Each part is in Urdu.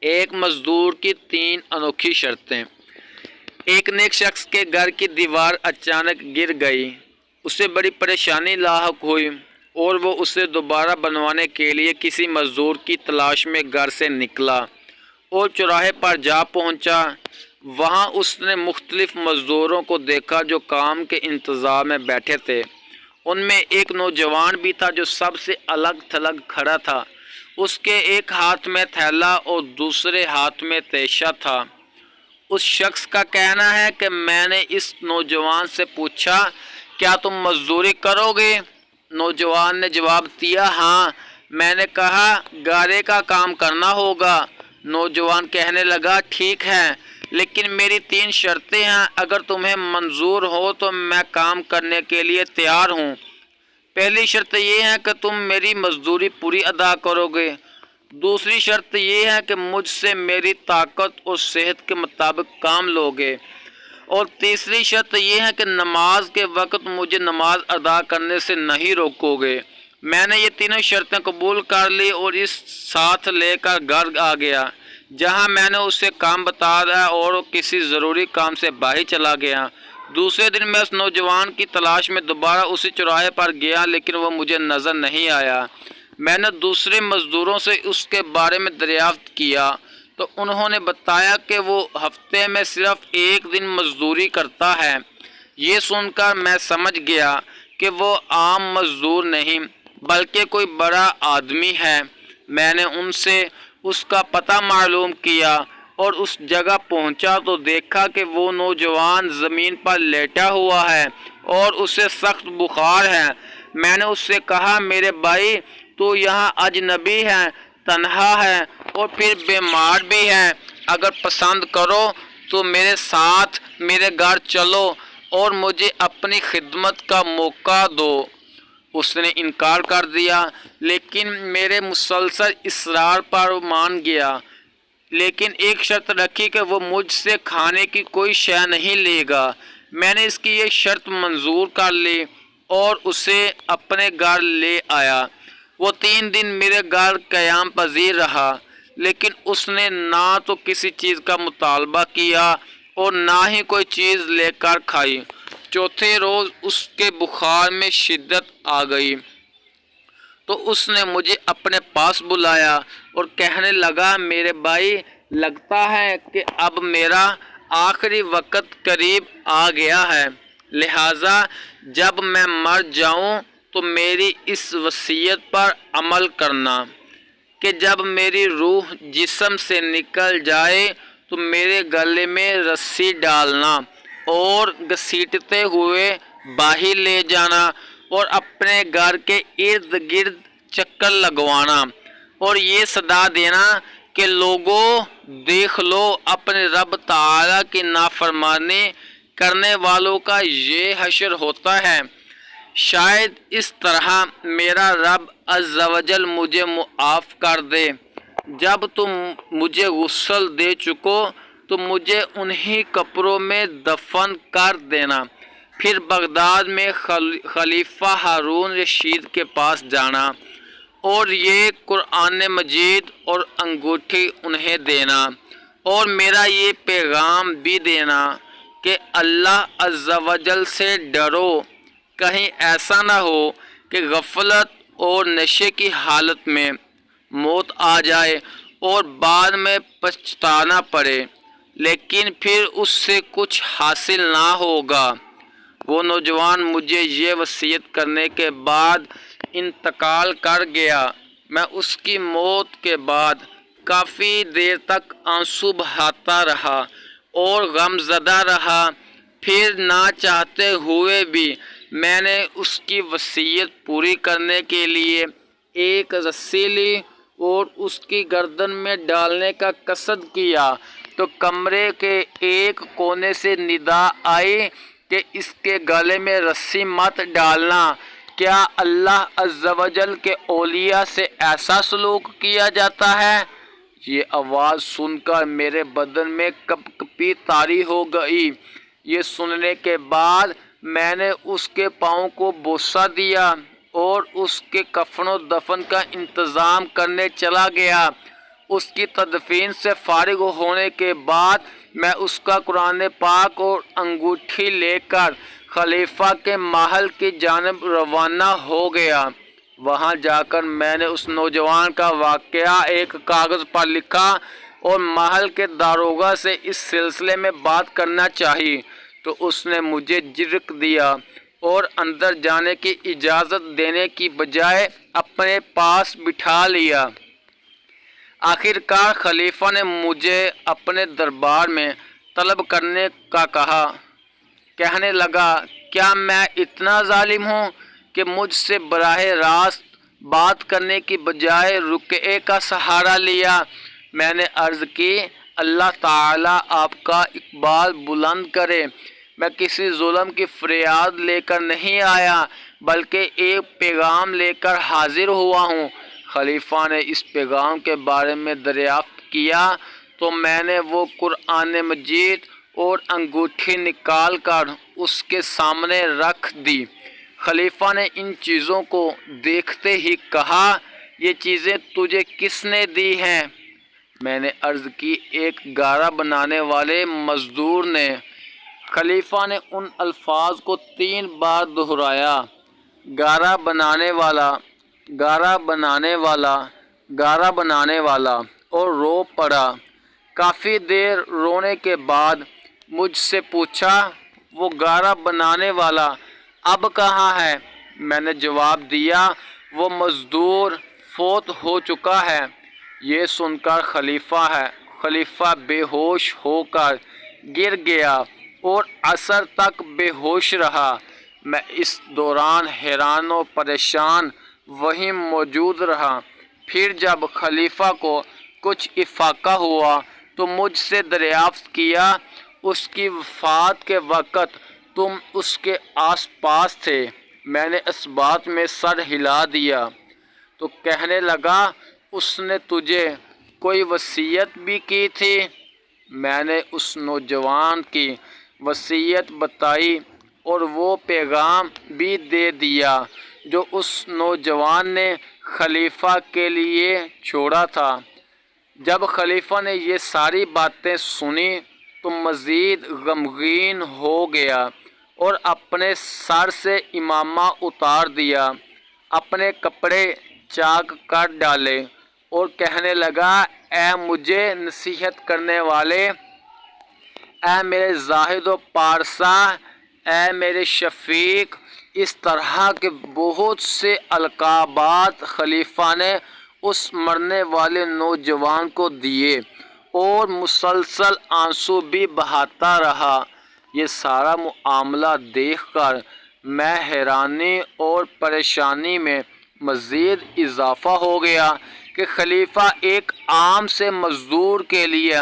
ایک مزدور کی 3 انوکھی شرطیں۔ ایک نیک شخص کے گھر کی دیوار اچانک گر گئی، اسے بڑی پریشانی لاحق ہوئی اور وہ اسے دوبارہ بنوانے کے لیے کسی مزدور کی تلاش میں گھر سے نکلا اور چوراہے پر جا پہنچا۔ وہاں اس نے مختلف مزدوروں کو دیکھا جو کام کے انتظار میں بیٹھے تھے۔ ان میں ایک نوجوان بھی تھا جو سب سے الگ تھلگ کھڑا تھا۔ اس کے ایک ہاتھ میں تھیلا اور دوسرے ہاتھ میں تیشہ تھا۔ اس شخص کا کہنا ہے کہ میں نے اس نوجوان سے پوچھا، کیا تم مزدوری کرو گے؟ نوجوان نے جواب دیا، ہاں۔ میں نے کہا، گارے کا کام کرنا ہوگا۔ نوجوان کہنے لگا، ٹھیک ہے، لیکن میری 3 شرطیں ہیں، اگر تمہیں منظور ہو تو میں کام کرنے کے لیے تیار ہوں۔ پہلی شرط یہ ہے کہ تم میری مزدوری پوری ادا کرو گے۔ دوسری شرط یہ ہے کہ مجھ سے میری طاقت اور صحت کے مطابق کام لو گے، اور تیسری شرط یہ ہے کہ نماز کے وقت مجھے نماز ادا کرنے سے نہیں روکو گے۔ میں نے یہ تینوں شرطیں قبول کر لی اور اس ساتھ لے کر گھر آ گیا، جہاں میں نے اسے کام بتایا اور کسی ضروری کام سے باہر چلا گیا۔ دوسرے دن میں اس نوجوان کی تلاش میں دوبارہ اسی چوراہے پر گیا، لیکن وہ مجھے نظر نہیں آیا۔ میں نے دوسرے مزدوروں سے اس کے بارے میں دریافت کیا تو انہوں نے بتایا کہ وہ ہفتے میں صرف 1 دن مزدوری کرتا ہے۔ یہ سن کر میں سمجھ گیا کہ وہ عام مزدور نہیں بلکہ کوئی بڑا آدمی ہے۔ میں نے ان سے اس کا پتہ معلوم کیا اور اس جگہ پہنچا تو دیکھا کہ وہ نوجوان زمین پر لیٹا ہوا ہے اور اسے سخت بخار ہے۔ میں نے اس سے کہا، میرے بھائی، تو یہاں اجنبی ہے، تنہا ہے اور پھر بیمار بھی ہے۔ اگر پسند کرو تو میرے ساتھ میرے گھر چلو اور مجھے اپنی خدمت کا موقع دو۔ اس نے انکار کر دیا، لیکن میرے مسلسل اصرار پر مان گیا، لیکن ایک شرط رکھی کہ وہ مجھ سے کھانے کی کوئی شے نہیں لے گا۔ میں نے اس کی یہ شرط منظور کر لی اور اسے اپنے گھر لے آیا۔ وہ 3 دن میرے گھر قیام پذیر رہا، لیکن اس نے نہ تو کسی چیز کا مطالبہ کیا اور نہ ہی کوئی چیز لے کر کھائی۔ چوتھے روز اس کے بخار میں شدت آ گئی تو اس نے مجھے اپنے پاس بلایا اور کہنے لگا، میرے بھائی، لگتا ہے کہ اب میرا آخری وقت قریب آ گیا ہے، لہٰذا جب میں مر جاؤں تو میری اس وصیت پر عمل کرنا کہ جب میری روح جسم سے نکل جائے تو میرے گلے میں رسی ڈالنا اور گھسیٹتے ہوئے باہر لے جانا اور اپنے گھر کے ارد گرد چکر لگوانا اور یہ صدا دینا کہ لوگوں، دیکھ لو، اپنے رب تعالیٰ کی نافرمانی کرنے والوں کا یہ حشر ہوتا ہے۔ شاید اس طرح میرا رب عز و جل مجھے معاف کر دے۔ جب تم مجھے غسل دے چکو تو مجھے انہی کپڑوں میں دفن کر دینا، پھر بغداد میں خلیفہ ہارون رشید کے پاس جانا اور یہ قرآن مجید اور انگوٹھی انہیں دینا، اور میرا یہ پیغام بھی دینا کہ اللہ عز و جل سے ڈرو، کہیں ایسا نہ ہو کہ غفلت اور نشے کی حالت میں موت آ جائے اور بعد میں پچھتانا پڑے، لیکن پھر اس سے کچھ حاصل نہ ہوگا۔ وہ نوجوان مجھے یہ وصیت کرنے کے بعد انتقال کر گیا۔ میں اس کی موت کے بعد کافی دیر تک آنسو بہاتا رہا اور غم زدہ رہا۔ پھر نہ چاہتے ہوئے بھی میں نے اس کی وصیت پوری کرنے کے لیے ایک رسی لی اور اس کی گردن میں ڈالنے کا قصد کیا تو کمرے کے ایک کونے سے ندا آئی کہ اس کے گلے میں رسی مت ڈالنا۔ کیا اللہ عز و جل کے اولیاء سے ایسا سلوک کیا جاتا ہے؟ یہ آواز سن کر میرے بدن میں کپکپی طاری ہو گئی۔ یہ سننے کے بعد میں نے اس کے پاؤں کو بوسہ دیا اور اس کے کفن و دفن کا انتظام کرنے چلا گیا۔ اس کی تدفین سے فارغ ہونے کے بعد میں اس کا قرآن پاک اور انگوٹھی لے کر خلیفہ کے محل کی جانب روانہ ہو گیا۔ وہاں جا کر میں نے اس نوجوان کا واقعہ ایک کاغذ پر لکھا اور محل کے داروغہ سے اس سلسلے میں بات کرنا چاہی تو اس نے مجھے جھڑک دیا اور اندر جانے کی اجازت دینے کی بجائے اپنے پاس بٹھا لیا۔ آخر کار خلیفہ نے مجھے اپنے دربار میں طلب کرنے کا کہا۔ کہنے لگا، کیا میں اتنا ظالم ہوں کہ مجھ سے براہ راست بات کرنے کی بجائے رقعے کا سہارا لیا؟ میں نے عرض کی، اللہ تعالیٰ آپ کا اقبال بلند کرے، میں کسی ظلم کی فریاد لے کر نہیں آیا بلکہ ایک پیغام لے کر حاضر ہوا ہوں۔ خلیفہ نے اس پیغام کے بارے میں دریافت کیا تو میں نے وہ قرآن مجید اور انگوٹھی نکال کر اس کے سامنے رکھ دی۔ خلیفہ نے ان چیزوں کو دیکھتے ہی کہا، یہ چیزیں تجھے کس نے دی ہیں؟ میں نے عرض کی، ایک گارا بنانے والے مزدور نے۔ خلیفہ نے ان الفاظ کو 3 بار دہرایا، گارا بنانے والا، گارا بنانے والا، گارا بنانے والا، اور رو پڑا۔ کافی دیر رونے کے بعد مجھ سے پوچھا، وہ گارا بنانے والا اب کہاں ہے؟ میں نے جواب دیا، وہ مزدور فوت ہو چکا ہے۔ یہ سن کر خلیفہ بے ہوش ہو کر گر گیا اور عصر تک بے ہوش رہا۔ میں اس دوران حیران و پریشان وہیں موجود رہا۔ پھر جب خلیفہ کو کچھ افاقہ ہوا تو مجھ سے دریافت کیا، اس کی وفات کے وقت تم اس کے آس پاس تھے؟ میں نے اس بات میں سر ہلا دیا تو کہنے لگا، اس نے تجھے کوئی وصیت بھی کی تھی؟ میں نے اس نوجوان کی وصیت بتائی اور وہ پیغام بھی دے دیا جو اس نوجوان نے خلیفہ کے لیے چھوڑا تھا۔ جب خلیفہ نے یہ ساری باتیں سنی تو مزید غمگین ہو گیا اور اپنے سر سے عمامہ اتار دیا، اپنے کپڑے چاک کر ڈالے اور کہنے لگا، اے مجھے نصیحت کرنے والے، اے میرے زاہد و پارسا، اے میرے شفیق۔ اس طرح کے بہت سے القابات خلیفہ نے اس مرنے والے نوجوان کو دیے اور مسلسل آنسو بھی بہاتا رہا۔ یہ سارا معاملہ دیکھ کر میں حیرانی اور پریشانی میں مزید اضافہ ہو گیا کہ خلیفہ ایک عام سے مزدور کے لیے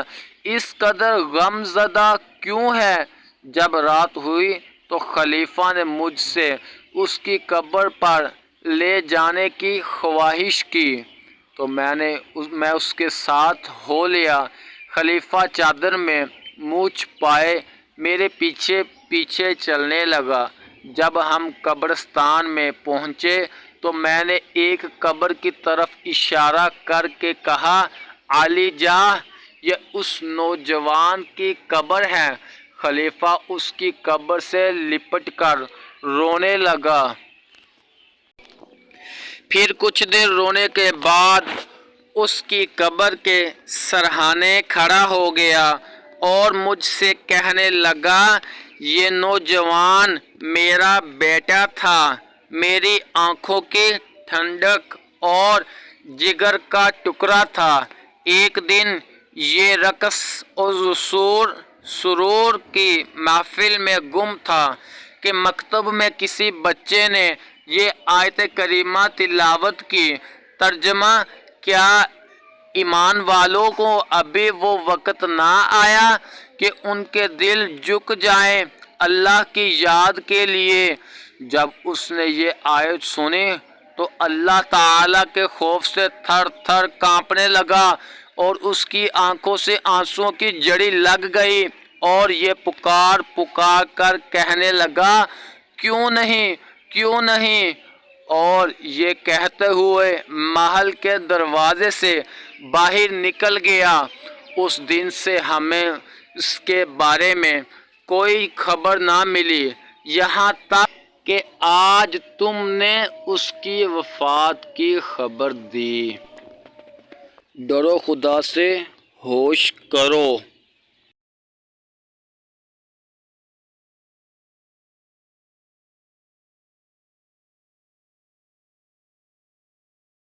اس قدر غم زدہ کیوں ہے؟ جب رات ہوئی تو خلیفہ نے مجھ سے اس کی قبر پر لے جانے کی خواہش کی تو میں اس کے ساتھ ہو لیا۔ خلیفہ چادر میں منہ چھپائے میرے پیچھے پیچھے چلنے لگا۔ جب ہم قبرستان میں پہنچے تو میں نے ایک قبر کی طرف اشارہ کر کے کہا، علی جاہ، یہ اس نوجوان کی قبر ہے۔ خلیفہ اس کی قبر سے لپٹ کر رونے لگا۔ پھر کچھ دیر رونے کے بعد اس کی قبر کے سرہانے کھڑا ہو گیا اور مجھ سے کہنے لگا، یہ نوجوان میرا بیٹا تھا، میری آنکھوں کی ٹھنڈک اور جگر کا ٹکڑا تھا۔ ایک دن یہ رقص اور سرور کی محفل میں گم تھا کہ مکتب میں کسی بچے نے یہ آیت کریمہ تلاوت کی، ترجمہ، کیا ایمان والوں کو ابھی وہ وقت نہ آیا کہ ان کے دل جھک جائیں اللہ کی یاد کے لیے؟ جب اس نے یہ آیت سنی تو اللہ تعالیٰ کے خوف سے تھر تھر کانپنے لگا اور اس کی آنکھوں سے آنسوؤں کی جھڑی لگ گئی اور یہ پکار کر کہنے لگا، کیوں نہیں، کیوں نہیں؟ اور یہ کہتے ہوئے محل کے دروازے سے باہر نکل گیا۔ اس دن سے ہمیں اس کے بارے میں کوئی خبر نہ ملی، یہاں تک کہ آج تم نے اس کی وفات کی خبر دی۔ ڈرو خدا سے، ہوش کرو۔